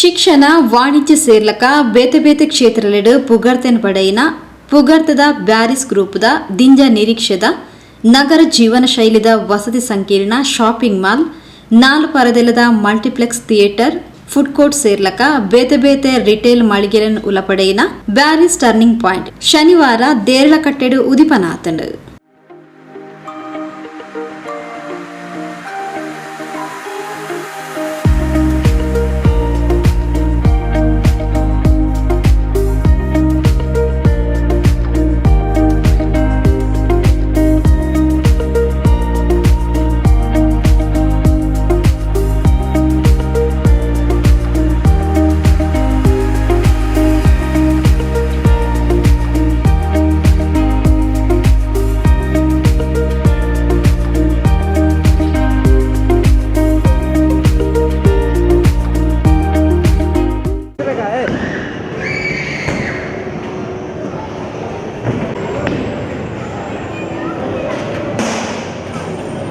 ಶಿಕ್ಷಣ ವಾಣಿಜ್ಯ ಸೇರ್ಲಕ ಬೇತೆ ಬೇತೆ ಕ್ಷೇತ್ರಲೆಡ್ ಪುಗರ್ತೆನ್ ಪಡೆಯಿನ ಪುಗರ್ತದ ಬ್ಯಾರಿಸ್ ಗ್ರೂಪ್ದ ದಿಂಜ ನಿರೀಕ್ಷೆದ ನಗರ ಜೀವನ ಶೈಲಿದ ವಸತಿ ಸಂಕೀರ್ಣ ಶಾಪಿಂಗ್ ಮಾಲ್ 4 ಪರದೆಲದ ಮಲ್ಟಿಪ್ಲೆಕ್ಸ್ ಥಿಯೇಟರ್ ಫುಡ್ ಕೋರ್ಟ್ ಸೇರ್ಲಕ ಬೇತೆ ಬೇತೆ ರಿಟೇಲ್ ಮಳಿಗೆರನ್ ಉಲಪಡೆಯಿನ ಬ್ಯಾರಿಸ್ ಟರ್ನಿಂಗ್ ಪಾಯಿಂಟ್ ಶನಿವಾರ ದೇರಳಕಟ್ಟೆಡು ಉದಿಪನಾತಂಡು.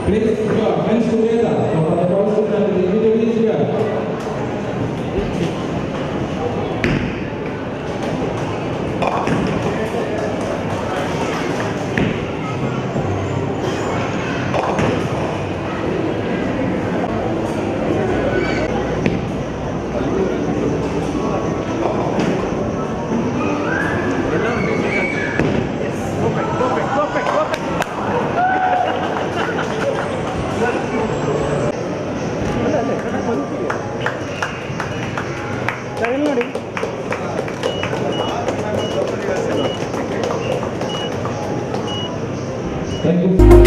Please put your hands together for the first and the individuals here. Thank you.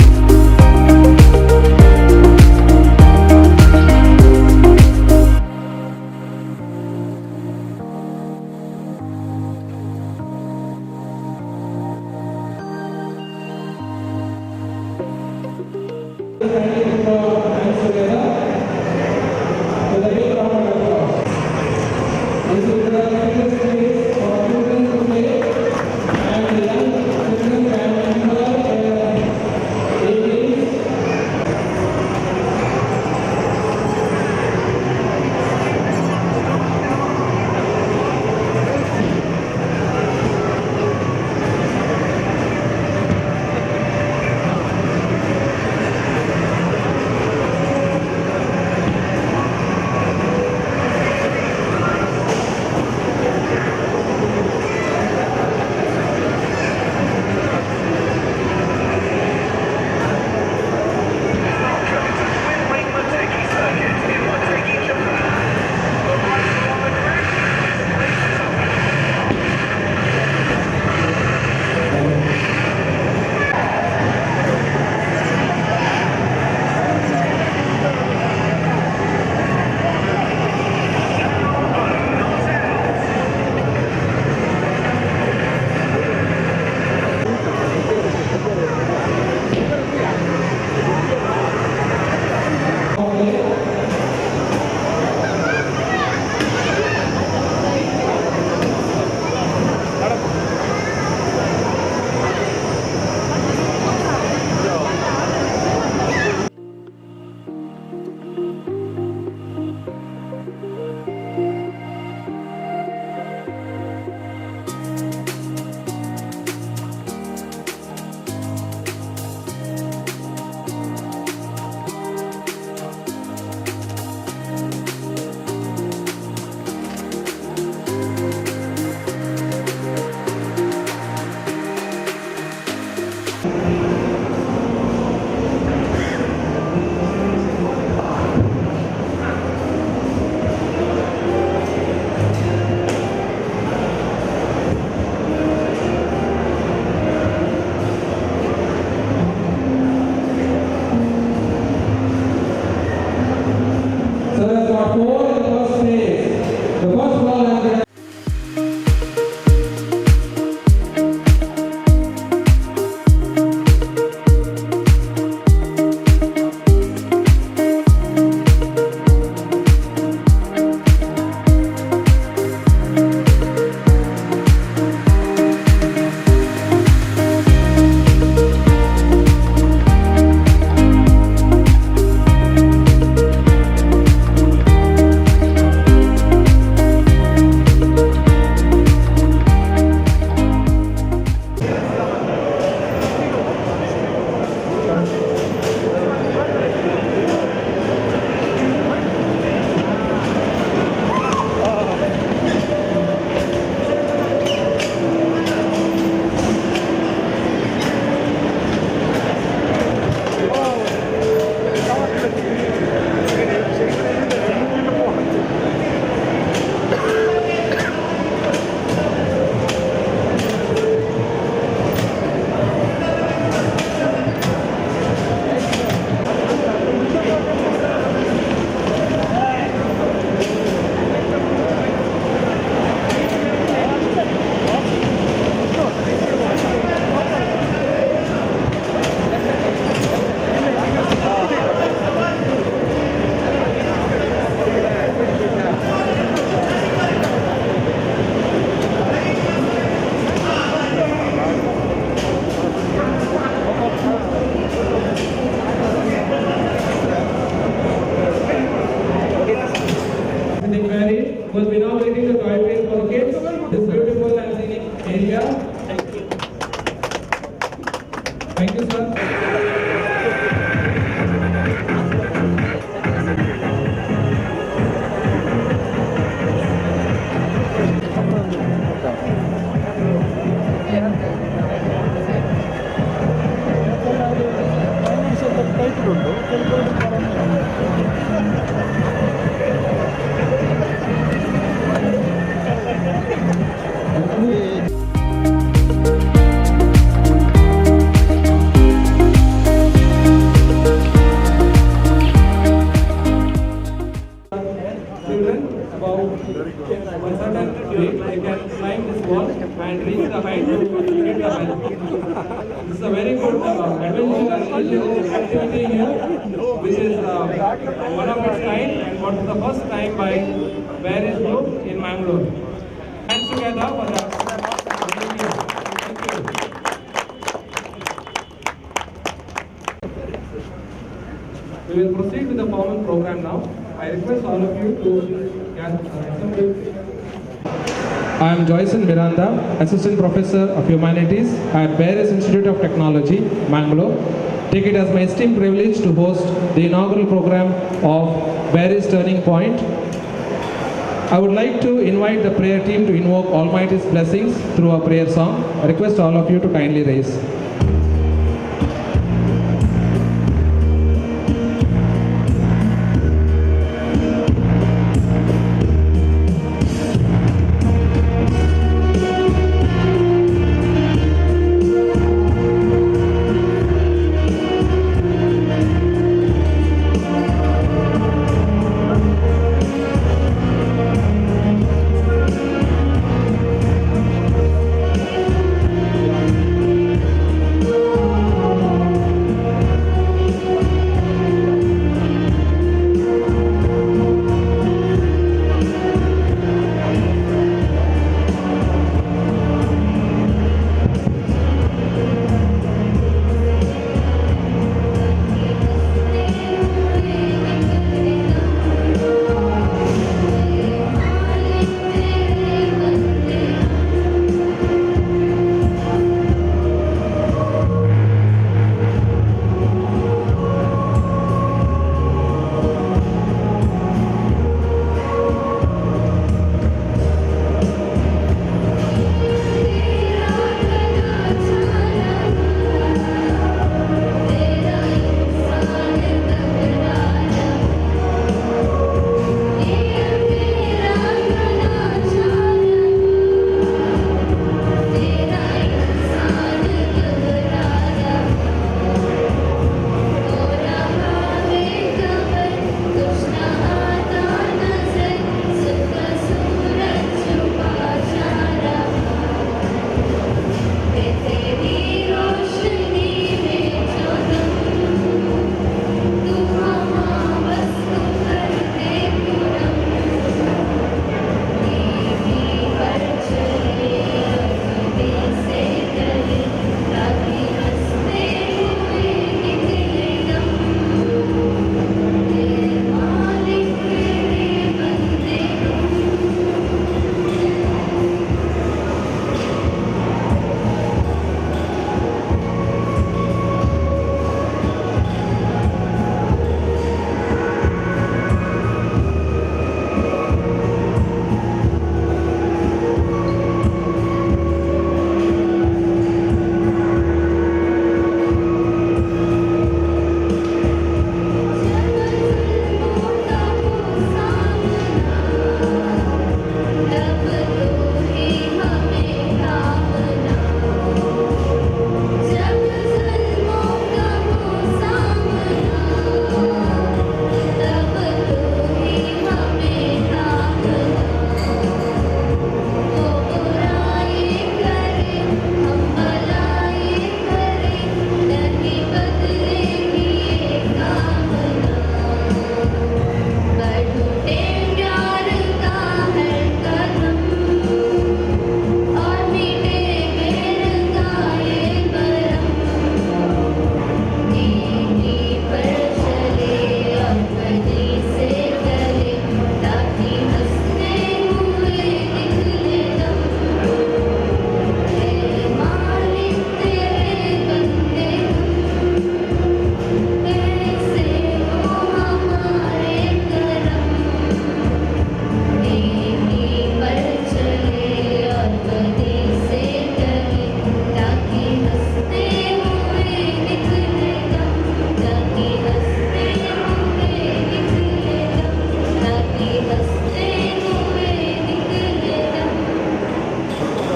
about one certain weight, they can climb this wall and reach the height to hit the bell. This is a very good adventure and leisure activity here, which is one of its kind and what is the first time by Paris Group in Mangalore. Hands together for that. Thank you. We will proceed with the formal program now. I request all of you to assemble. I am Joyson Miranda, Assistant Professor of Humanities at Paris Institute of Technology, Mangalore. Take it as my esteemed privilege to host the inaugural program of Paris Turning Point. I would like to invite the prayer team to invoke Almighty's blessings through a prayer song. I request all of you to kindly raise.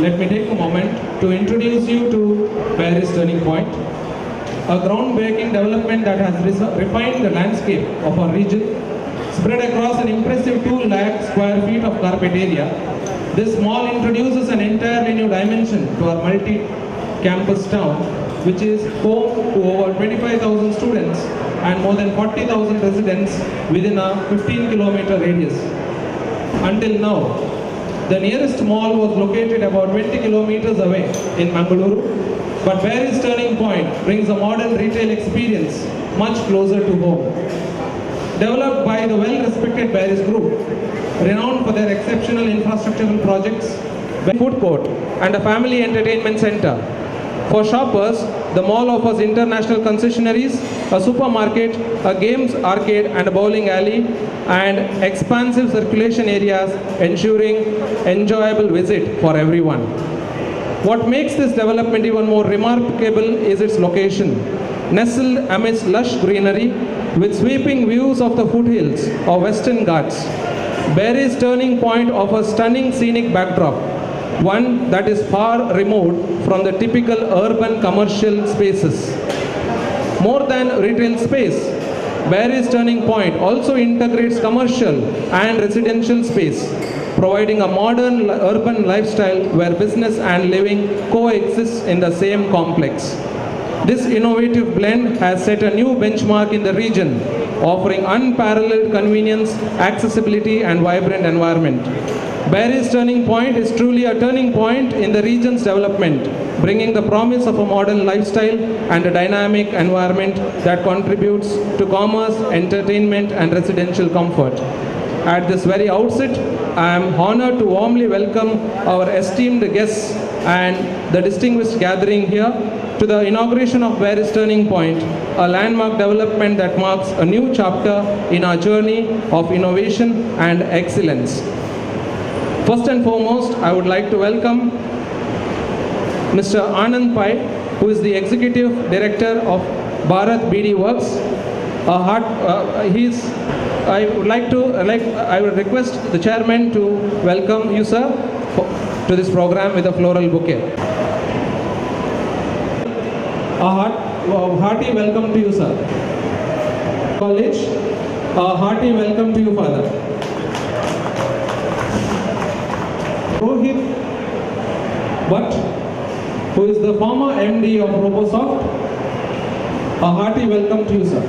Let me take a moment to introduce you to Paris Turning Point, a groundbreaking development that has refined the landscape of our region Spread across an impressive 2 lakh square feet of carpet area, this mall introduces an entirely new dimension to our multi-campus town, which is home to over 25,000 students and more than 40,000 residents within a 15-kilometer radius. Until now, the nearest mall was located about 20 kilometers away in Mangaluru, but Barry's Turning Point brings a modern retail experience much closer to home. Developed by the well-respected Barry's Group, renowned for their exceptional infrastructural projects, a food court and a family entertainment center. For shoppers, the mall offers international concessionaries, a supermarket, a games arcade and a bowling alley, and expansive circulation areas ensuring enjoyable visit for everyone. What makes this development even more remarkable is its location. Nestled amidst lush greenery with sweeping views of the foothills or Western Ghats, Barry's Turning Point offers stunning scenic backdrop, one that is far removed from the typical urban commercial spaces. More than retail space, Barry's Turning Point also integrates commercial and residential space, providing a modern urban lifestyle where business and living coexist in the same complex. This innovative blend has set a new benchmark in the region, offering unparalleled convenience, accessibility, and vibrant environment. Barry's Turning Point is truly a turning point in the region's development, bringing the promise of a modern lifestyle and a dynamic environment that contributes to commerce, entertainment, and residential comfort. At this very outset, I am honored to warmly welcome our esteemed guests and the distinguished gathering here to the inauguration of Barry's Turning Point, a landmark development that marks a new chapter in our journey of innovation and excellence. First and foremost, I would like to welcome Mr. Anand Pai, who is the Executive Director of Bharat BD Works. I would request the Chairman to welcome you, sir, to this program with a floral bouquet. A hearty welcome to you, sir. College, a hearty welcome to you, Father. Rohit Bhatt, who is the former MD of Robosoft, a hearty welcome to you, sir.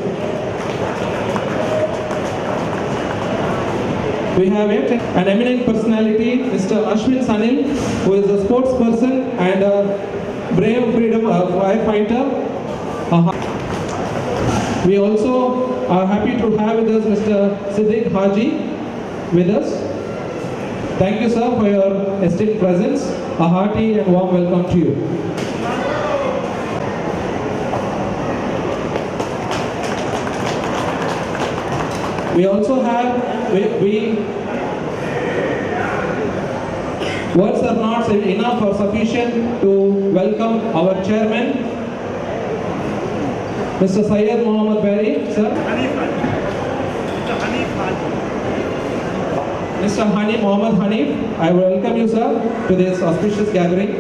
We have yet an eminent personality, Mr. Ashwin Sanil, who is a sportsperson and a brave freedom firefighter. We also are happy to have with us Mr. Siddiq Haji with us. Thank you, sir, for your esteemed presence. A hearty and warm welcome to you. We also have, words are not enough or sufficient to welcome our chairman, Mr. Syed Mohammed Barry, sir. Mr. Mohammed Hanif, I welcome you, sir, to this auspicious gathering.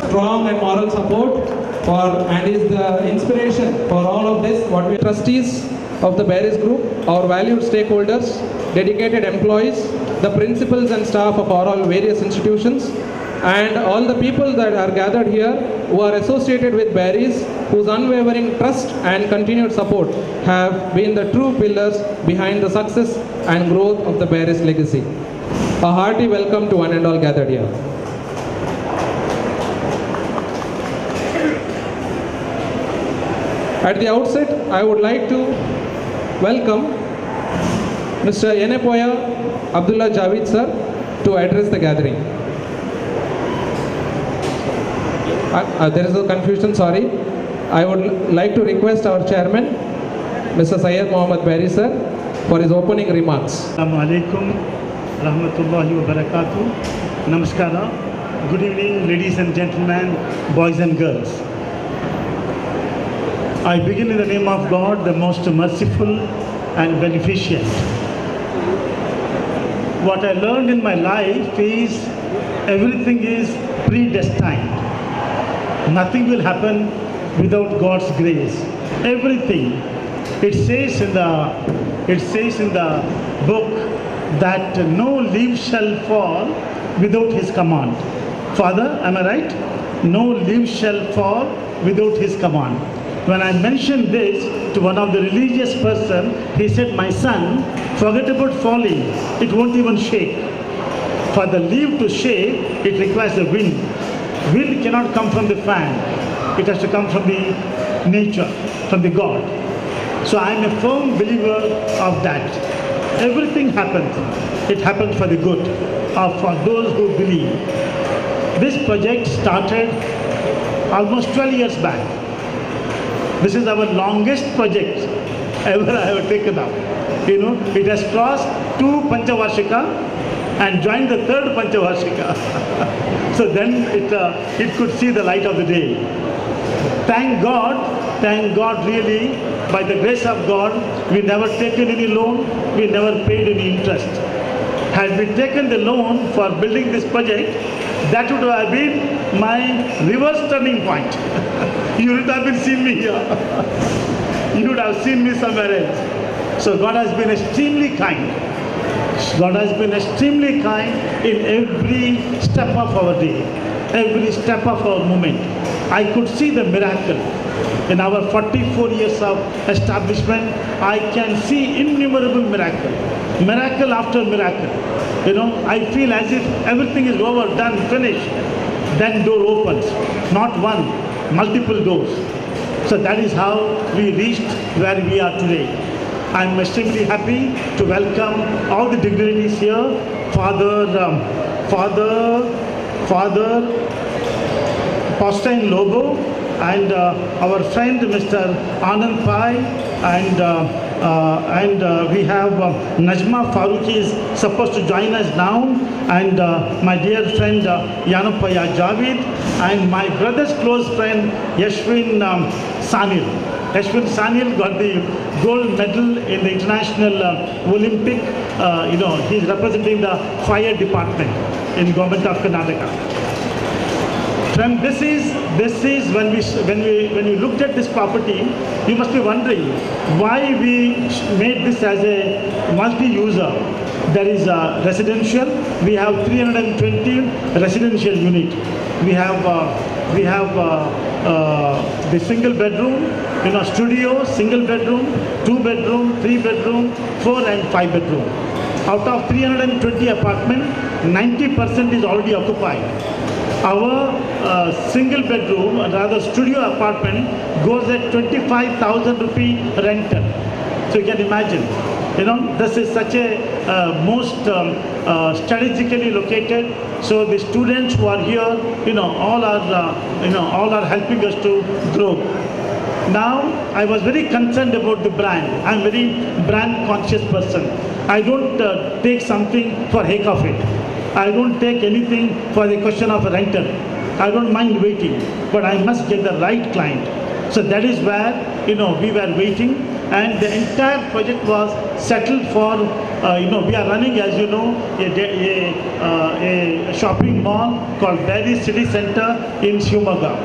Strong and moral support and is the inspiration for all of this. What we trustees of the Barry's Group, our valued stakeholders, dedicated employees, the principals and staff of all various institutions, and all the people that are gathered here who are associated with Barry's, whose unwavering trust and continued support have been the true pillars behind the success and growth of the Barry's legacy. A hearty welcome to one and all gathered here. At the outset, I would like to welcome Mr. Yenepoya Abdullah Javid, sir, to address the gathering. There is a confusion, sorry. I would like to request our chairman, Mr. Syed Mohammed Barry, sir, for his opening remarks. Assalamu alaikum, rahmatullahi wa barakatuh. Namaskara. Good evening, ladies and gentlemen, boys and girls. I begin in the name of God, the most merciful and beneficent. What I learned in my life is everything is predestined. Nothing will happen without God's grace. everything. It says in the book that no leaf shall fall without his command. Father, am I right? No leaf shall fall without his command. When I mentioned this to one of the religious person, he said, my son, forget about falling. It won't even shake. For the leaf to shake, it requires the wind. Wind cannot come from the fan. It has to come from the nature, from the God. So I am a firm believer of that. Everything happens. It happens for the good, or for those who believe. This project started almost 12 years back. This is our longest project ever I have taken up. You know, it has crossed 2 Panchavarshika and joined the 3rd Panchavarshika. So then it could see the light of the day. Thank God really, by the grace of God, we never taken any loan, we never paid any interest. Had we taken the loan for building this project, that would have been my reverse turning point. You would have been seen me here. You would have seen me somewhere else. So God has been extremely kind. God has been extremely kind in every step of our day, every step of our moment. I could see the miracle. In our 44 years of establishment, I can see innumerable miracle. Miracle after miracle. You know, I feel as if everything is over, done, finished. Then door opens. Not one, multiple doors. So that is how we reached where we are today. I am extremely happy to welcome all the dignitaries here. Father Paustine Lobo, and our friend Mr. Anand Pai, and we have Najma Faruqi is supposed to join us now, and my dear friend Yanupaya Javid, and my brother's close friend Yashwin Sanil. Yashwin Sanil got the gold medal in the International Olympic. You know, he's representing the fire department in Government of Karnataka. From this is when we looked at this property, you must be wondering why we made this as a multi-user. There is a residential. We have 320 residential unit. We have the single bedroom, you know, studio, single bedroom, 2 bedroom, 3 bedroom, 4 and 5 bedroom. Out of 320 apartment, 90% is already occupied. Our single bedroom, rather studio apartment, goes at 25,000 rupee rental. So you can imagine, you know, this is such a most strategically located. So the students who are here, you know, all are helping us to grow. Now, I was very concerned about the brand. I'm a very brand conscious person. I don't take something for heck of it. I don't take anything for the question of a rental. I don't mind waiting, but I must get the right client. So that is where, you know, we were waiting, and the entire project was settled for, you know, we are running, as you know, a shopping mall called Berry City Center in Shivamogga.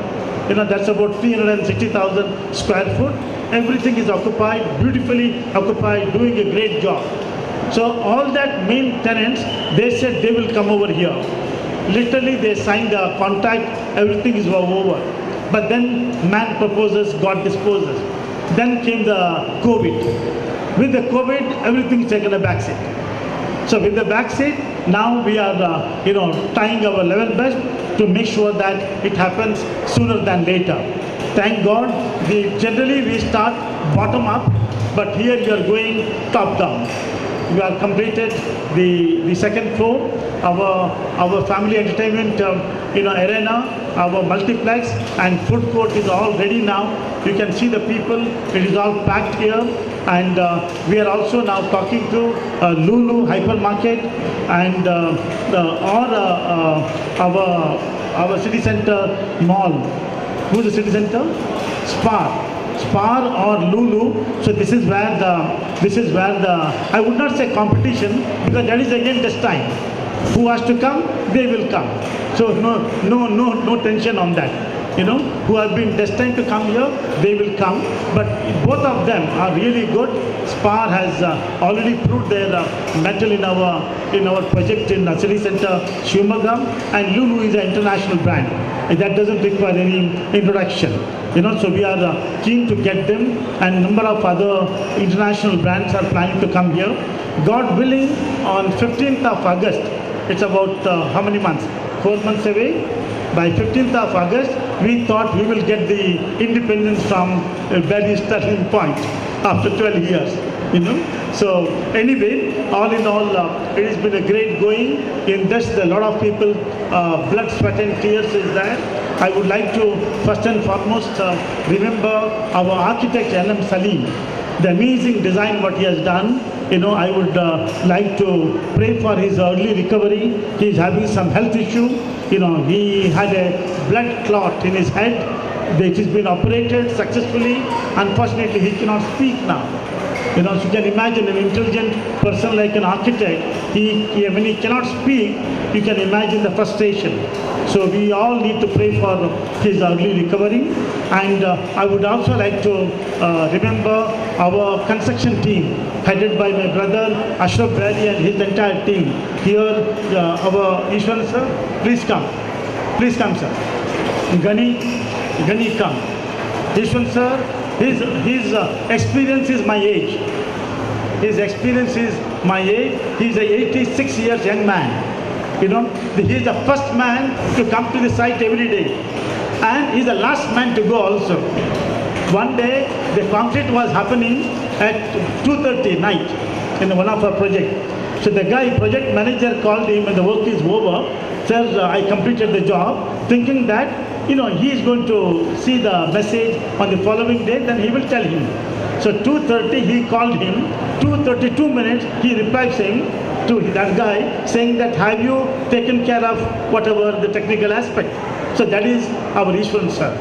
You know, that's about 360,000 square foot. Everything is occupied, beautifully occupied, doing a great job. So all that main tenants, they said they will come over here. Literally they signed the contract, everything is over. But then man proposes, God disposes. Then came the COVID. With the COVID, everything is taken a backseat. So with the backseat, now we are you know, trying our level best to make sure that it happens sooner than later. Thank God, generally we start bottom up, but here we are going top down. We have completed the second floor, our family entertainment you know, arena, our multiplex and food court is all ready now. You can see the people, it is all packed here, and we are also now talking to Lulu hypermarket and our city center mall. Who's the city center? Spar or Lulu. So this is where the I would not say competition, because that is again this time. Who has to come, they will come. So no tension on that. who have been destined to come here, they will come. But both of them are really good. Spar has already proved their mettle in our project in City Center, Shivamogga, and Lulu is an international brand. That doesn't require any introduction. So we are keen to get them, and a number of other international brands are planning to come here. God willing, on 15th of August, it's about how many months? 4 months away. By 15th of August, we thought we will get the independence from a very starting point after 12 years. So anyway, all in all, it has been a great going. In this, a lot of people, blood, sweat and tears is there. I would like to first and foremost remember our architect N.M. Salim, the amazing design what he has done. I would like to pray for his early recovery. He is having some health issue. He had a blood clot in his head. It has been operated successfully. Unfortunately, he cannot speak now. So you can imagine an intelligent person like an architect, when he cannot speak, you can imagine the frustration. So we all need to pray for his early recovery. And I would also like to remember our construction team, headed by my brother Ashraf Bari and his entire team. Here, our Ishwan sir, please come. Please come, sir. Gani, come. Ishwan sir, his experience is my age. His experience is my age. He's a 86 years young man. He is the first man to come to the site every day. And he's the last man to go also. One day, the concrete was happening at 2:30 night in one of our projects. So the guy, project manager, called him when the work is over. Sir, I completed the job, thinking that he is going to see the message on the following day, then he will tell him. So 2:30 he called him, 2:32 minutes he replied saying to that guy, saying that have you taken care of whatever the technical aspect. So that is our Ishwan sir.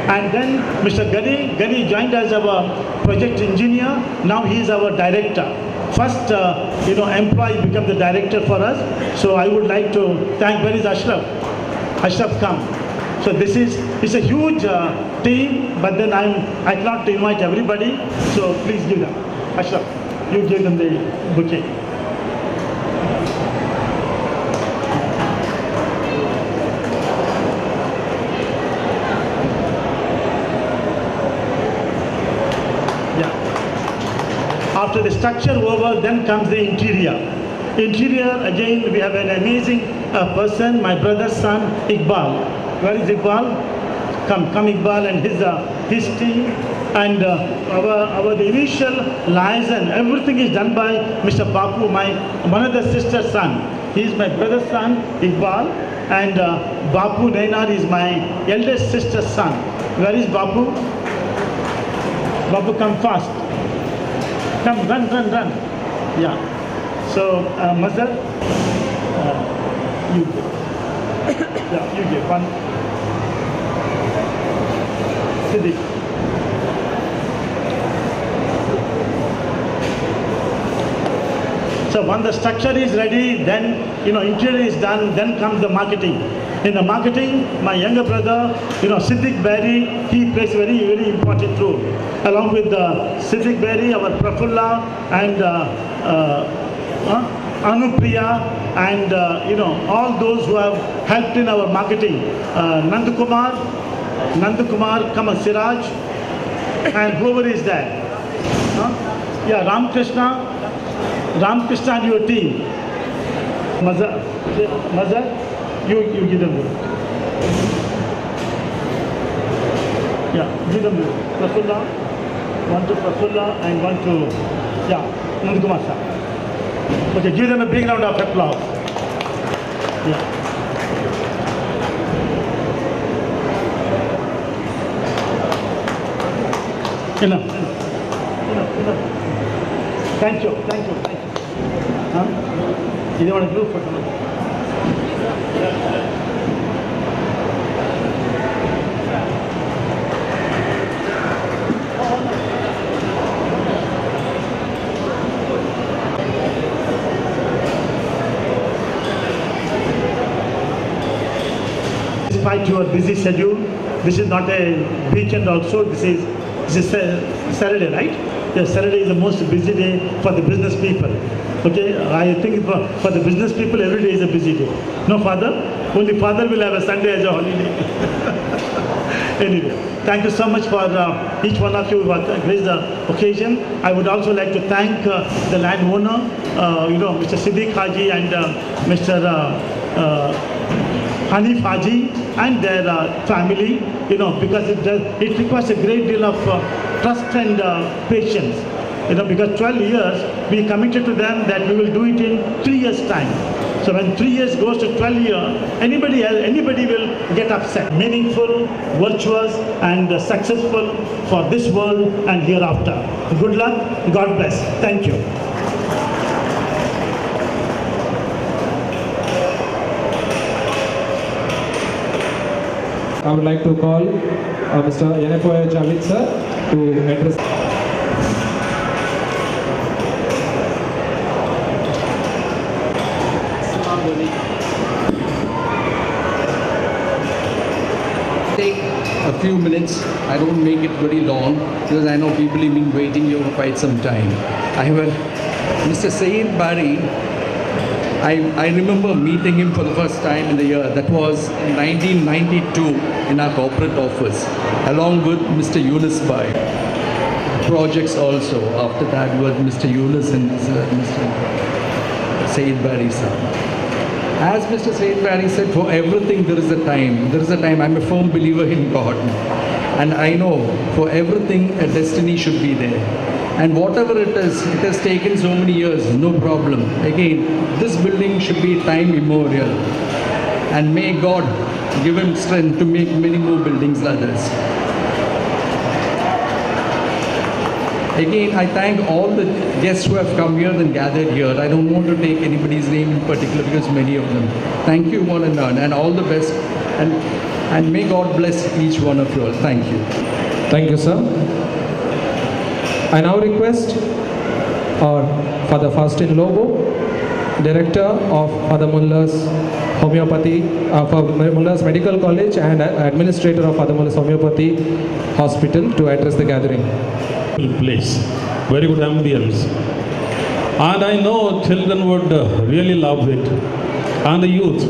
And then Mr. Gani joined as our project engineer. Now he is our director. First, employee become the director for us. So I would like to thank, where is Ashraf? Ashraf, come. So it's a huge team, but then I cannot invite everybody. So please give them. Ashraf, you give them the bouquet. After the structure over, then comes the interior. Interior, again, we have an amazing person, my brother's son, Iqbal. Where is Iqbal? Come Iqbal and his team. And the initial liaison, everything is done by Mr. Bapu, one of the sister's son. He is my brother's son, Iqbal. And Bapu Nainar is my eldest sister's son. Where is Bapu? Bapu, come fast. Come, run. Yeah. So, Mazhar, you give. Yeah, you give. One. Siddiq. So, when the structure is ready, then, interior is done, then comes the marketing. In the marketing, my younger brother, Siddiq Bari, he plays a very, very important role. Along with Siddiq Bari, our Prafulla and Anupriya and, all those who have helped in our marketing. Nandakumar, come on, Siraj, and whoever is there. Yeah, Ramkrishna and your team. Mazhar. You give them the. Yeah, give them the. Prafulla, one to Prafulla and one to, Nandakumar sir. Okay, give them a big round of applause. Yeah. Enough. Thank you. Huh? You don't want to do for despite your busy schedule, This is not a weekend also. This is Saturday, right? Yes, Saturday is the most busy day for the business people. Okay, I think for the business people, every day is a busy day. No, Father? Only Father will have a Sunday as a holiday. Anyway, thank you so much for each one of you who have graced the occasion. I would also like to thank the landowner, Mr. Siddiq Haji and Mr. Hanif Haji and their family, because it requires a great deal of trust and patience. Because 12 years, we committed to them that we will do it in 3 years' time. So when 3 years goes to 12 years, anybody will get upset. Meaningful, virtuous, and successful for this world and hereafter. Good luck. God bless. Thank you. I would like to call Mr. Yenepoya Javid sir to address. Take a few minutes. I don't make it very long because I know people have been waiting here for quite some time. Mr. Saeed Bari, I remember meeting him for the first time in the year. That was in 1992 in our corporate office, along with Mr. Yunus Bhai. Projects also. After that was Mr. Yunus and Mr. Saeed Bari sir. As Mr. Saeed Bari said, for everything there is a time. There is a time. I'm a firm believer in God. And I know for everything a destiny should be there. And whatever it has taken so many years, no problem. Again, this building should be time immemorial. And may God give him strength to make many more buildings like this. Again, I thank all the guests who have come here and gathered here. I don't want to take anybody's name in particular because many of them. Thank you one and all, and all the best. And may God bless each one of you all. Thank you. Thank you, sir. I now request our Father Faustin Lobo, Director of Father Mullah's Homeopathy, Father Mullah's Medical College and Administrator of Father Mullah's Homeopathy Hospital to address the gathering. Place, very good ambience, and I know children would really love it, and the youth.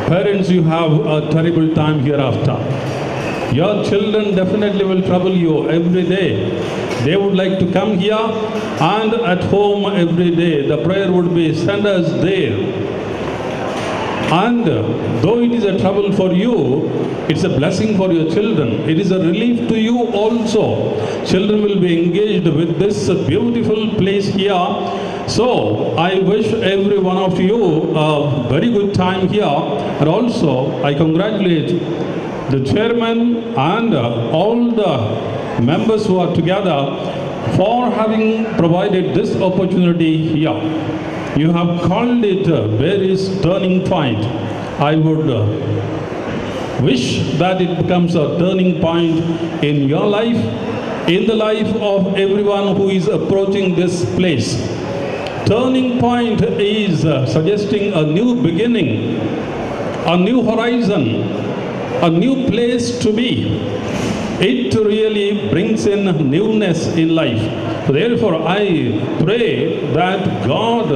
Parents, you have a terrible time hereafter. Your children definitely will trouble you every day. They would like to come here, and at home every day the prayer would be, send us there. And though it is a trouble for you, it's a blessing for your children. It is a relief to you also. Children will be engaged with this beautiful place here. So I wish every one of you a very good time here. And also I congratulate the chairman and all the members who are together for having provided this opportunity here. You have called it various turning point. I would wish that it becomes a turning point in your life, in the life of everyone who is approaching this place. Turning point is suggesting a new beginning, a new horizon, a new place to be. It really brings in newness in life. Therefore, I pray that God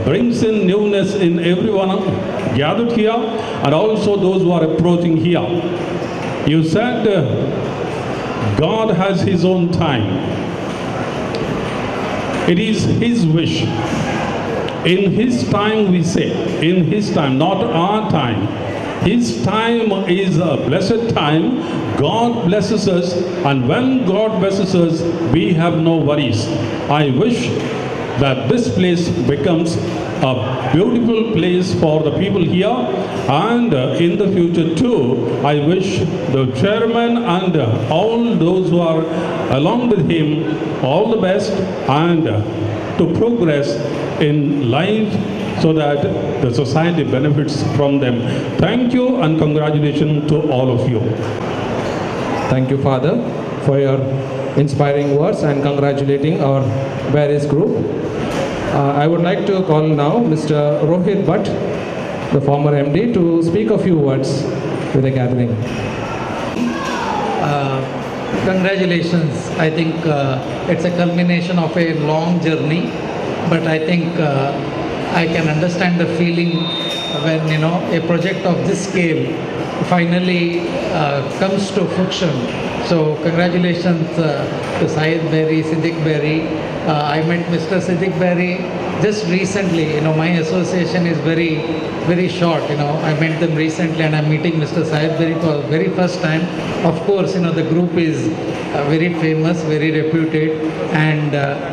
brings in newness in everyone gathered here and also those who are approaching here. You said God has His own time. It is His wish. In His time, we say, in His time, not our time. His time is a blessed time. God blesses us, and when God blesses us, we have no worries. I wish that this place becomes a beautiful place for the people here, and in the future too, I wish the chairman and all those who are along with him all the best and to progress in life so that the society benefits from them. Thank you and congratulations to all of you. Thank you, Father, for your inspiring words and congratulating our various group. I would like to call now Mr. Rohit Bhatt, the former MD, to speak a few words with the gathering. Congratulations. I think it's a culmination of a long journey, but I think I can understand the feeling when a project of this scale finally comes to fruition. So congratulations to Syed Berry, Siddiq Berry. I met Mr. Siddiq Berry just recently. My association is very short. I met them recently, and I'm meeting Mr. Syed Berry for the very first time. Of course, the group is very famous, very reputed, and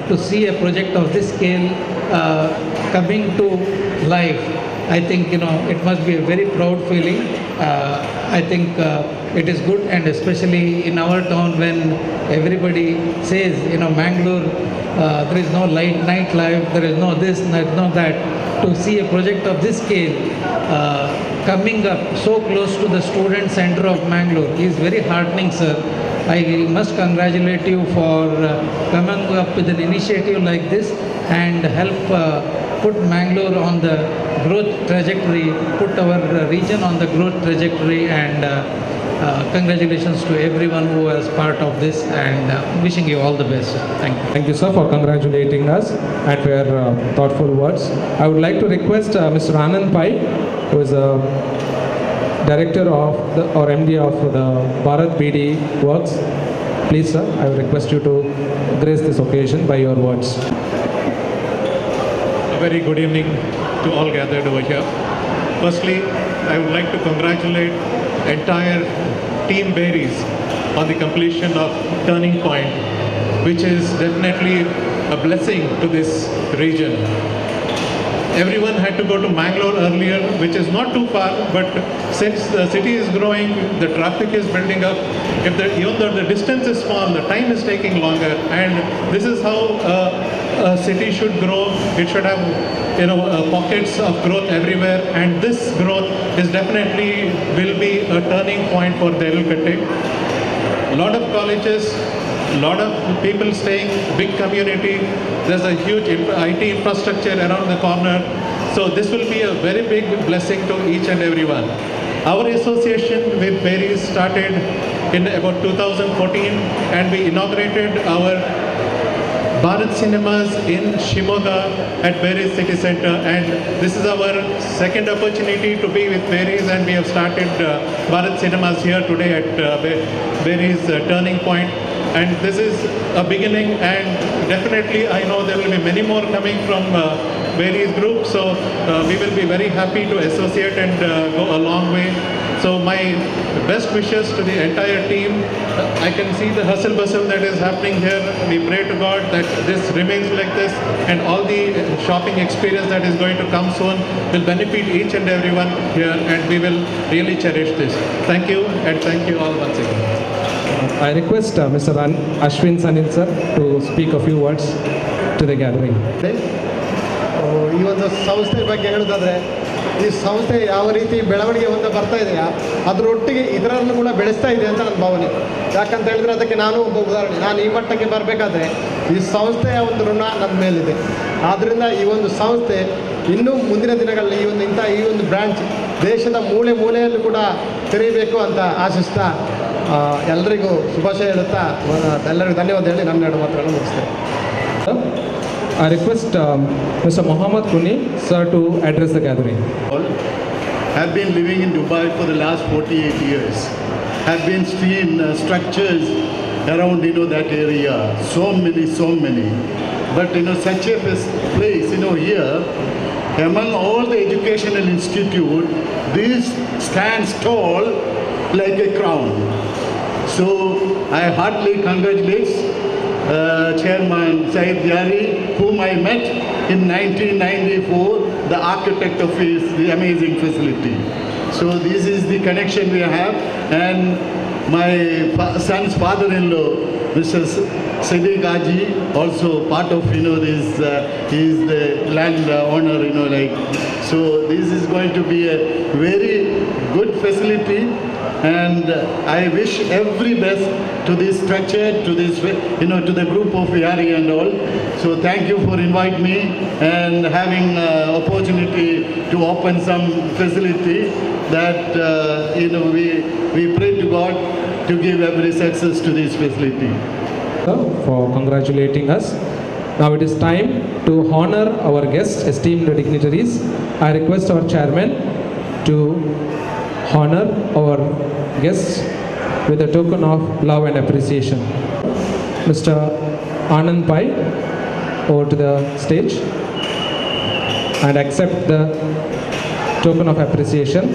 to see a project of this scale coming to life, I think it must be a very proud feeling. I think it is good, and especially in our town when everybody says Mangalore, there is no nightlife, there is no this, there is no that. To see a project of this scale coming up so close to the student center of Mangalore is very heartening, sir. I must congratulate you for coming up with an initiative like this and help put Mangalore on the growth trajectory, put our region on the growth trajectory, and congratulations to everyone who was part of this, and wishing you all the best. Thank you. Thank you, sir, for congratulating us and for your thoughtful words. I would like to request Mr. Anand Pai, who is a director of or MD of the Bharat BD Works. Please, sir, I will request you to grace this occasion by your words. A very good evening to all gathered over here. Firstly, I would like to congratulate entire Team Berries on the completion of Turning Point, which is definitely a blessing to this region. Everyone had to go to Mangalore earlier, which is not too far, but since the city is growing, the traffic is building up, even though the distance is small, the time is taking longer, and this is how a city should grow. It should have pockets of growth everywhere, and this growth is definitely will be a turning point for Ralkata. A lot of colleges, a lot of people staying, big community. There's a huge IT infrastructure around the corner. So this will be a very big blessing to each and everyone. Our association with Berries started in about 2014, and we inaugurated our Bharat Cinemas in Shimoga at Berries City Center, and this is our second opportunity to be with Berries, and we have started Bharat Cinemas here today at Berries Turning Point, and this is a beginning, and definitely I know there will be many more coming from Berries group, so we will be very happy to associate and go a long way. So my best wishes to the entire team. I can see the hustle bustle that is happening here. We pray to God that this remains like this, and all the shopping experience that is going to come soon will benefit each and everyone here, and we will really cherish this. Thank you, and thank you all once again. I request Mr. Ashwin Sanil sir to speak a few words to the gathering. ಈ ಒಂದು ಸಂಸ್ಥೆ ಬಗ್ಗೆ ಹೇಳೋದಾದರೆ, ಈ ಸಂಸ್ಥೆ ಯಾವ ರೀತಿ ಬೆಳವಣಿಗೆ ಹೊಂದ ಬರ್ತಾ ಇದೆಯಾ ಅದರೊಟ್ಟಿಗೆ ಇದರನ್ನು ಕೂಡ ಬೆಳೆಸ್ತಾ ಇದೆ ಅಂತ ನನ್ನ ಭಾವನೆ. ಯಾಕಂತ ಹೇಳಿದ್ರೆ ಅದಕ್ಕೆ ನಾನು ಒಬ್ಬ ಉದಾಹರಣೆ. ನಾನು ಈ ಮಟ್ಟಕ್ಕೆ ಬರಬೇಕಾದ್ರೆ ಈ ಸಂಸ್ಥೆಯ ಒಂದು ಋಣ ನನ್ನ ಮೇಲಿದೆ. ಆದ್ದರಿಂದ ಈ ಒಂದು ಸಂಸ್ಥೆ ಇನ್ನೂ ಮುಂದಿನ ದಿನಗಳಲ್ಲಿ ಈ ಒಂದು ಬ್ರಾಂಚ್ ದೇಶದ ಮೂಲೆ ಮೂಲೆಯಲ್ಲೂ ಕೂಡ ತೆರೆಯಬೇಕು ಅಂತ ಆಶಿಸ್ತಾ ಎಲ್ಲರಿಗೂ ಶುಭಾಶಯ ಹೇಳುತ್ತಾ ಎಲ್ಲರಿಗೂ ಧನ್ಯವಾದ ಹೇಳಿ ನನ್ನ ಎರಡು ಮಾತುಗಳನ್ನು ಮುಗಿಸ್ತೇನೆ. I request Mr. Mohammad Kuni sir to address the gathering. Have been living in Dubai for the last 48 years. Have been seen structures around that area. So many. But such a place here, among all the educational institute, this stands tall like a crown. So I heartily congratulate Chairman Syed Yari, whom I met in 1994, the architect of the amazing facility. So this is the connection we have, and my son's father-in-law, Mr. Siddiq Haji, also part of this. He is the land owner, So this is going to be a very good facility. And I wish every best to this structure, to this, to the group of Yari and all. So thank you for inviting me and having opportunity to open some facility that, we pray to God to give every access to this facility. For congratulating us. Now it is time to honor our guests, esteemed dignitaries. I request our chairman to honor our guests with a token of love and appreciation. Mr. Anand Pai, over to the stage and accept the token of appreciation.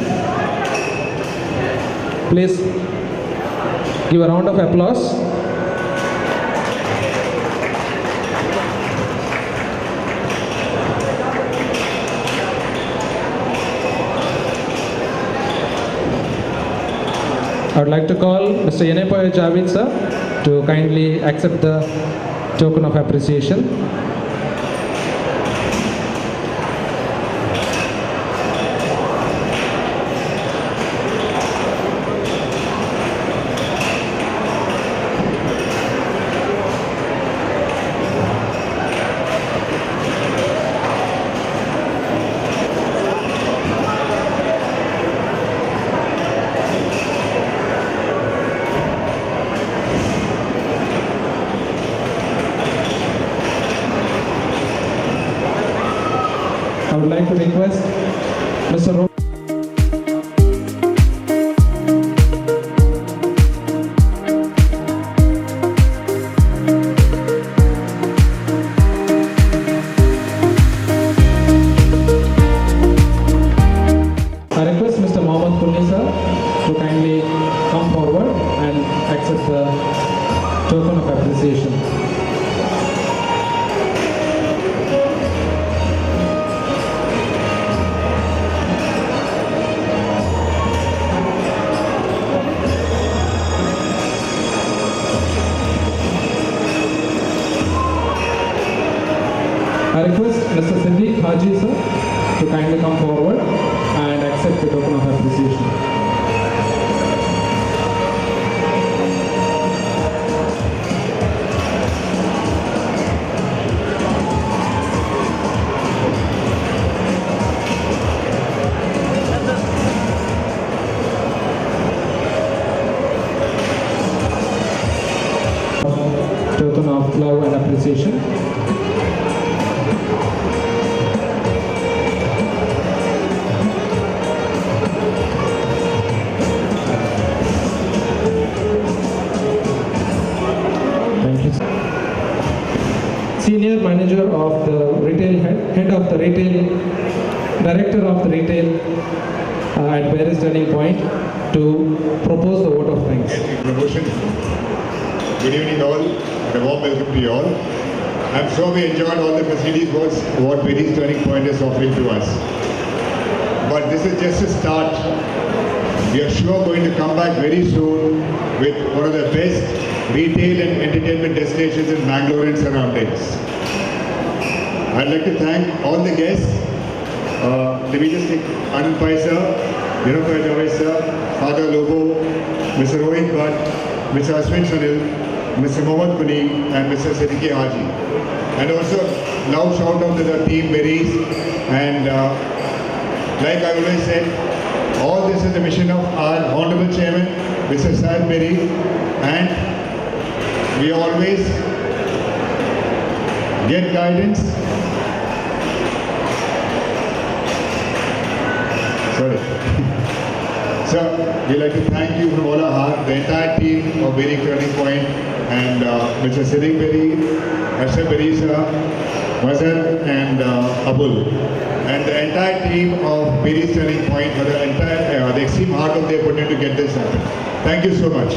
Please give a round of applause. I would like to call Mr. Yenepoya Javed sir to kindly accept the token of appreciation. I would like to request Mr. I request Mr. Mohammed Kunni sir to kindly come forward and accept the token of appreciation. I request Mr. Siddiq Haji sir to kindly come forward and accept the token of appreciation. Token of love and appreciation. Senior manager of the retail head of the retail, director of the retail at Paris Turning Point to propose the vote of thanks. Promotion. Good evening all and a warm welcome to you all. I'm sure we enjoyed all the facilities what Paris Turning Point is offering to us. But this is just a start. We are sure going to come back very soon with one of the best retail and entertainment destinations in Bangalore and surroundings. I'd like to thank all the guests. Let me just take Anand Pai sir, Yenepoya Javed sir, Father Lobo, Mr. Rohit Bhatt, Mr. Ashwin Sunil, Mr. Mohammed Kunni and Mr. Siddiqui Haji. And also loud shout out to the team Berries and like I always said, all this is the mission of our Honorable Chairman, Mr. Syed Berry, and we always get guidance. Sorry. So, we'd like to thank you from all our heart, the entire team of Berry Turning Point, and Mr. Siddiq Berry, Ashraf Berry sir, Mazhar and Abul, and the entire team of Berry Turning Point for the entire, the extreme hard work they put in to get this happen. Thank you so much.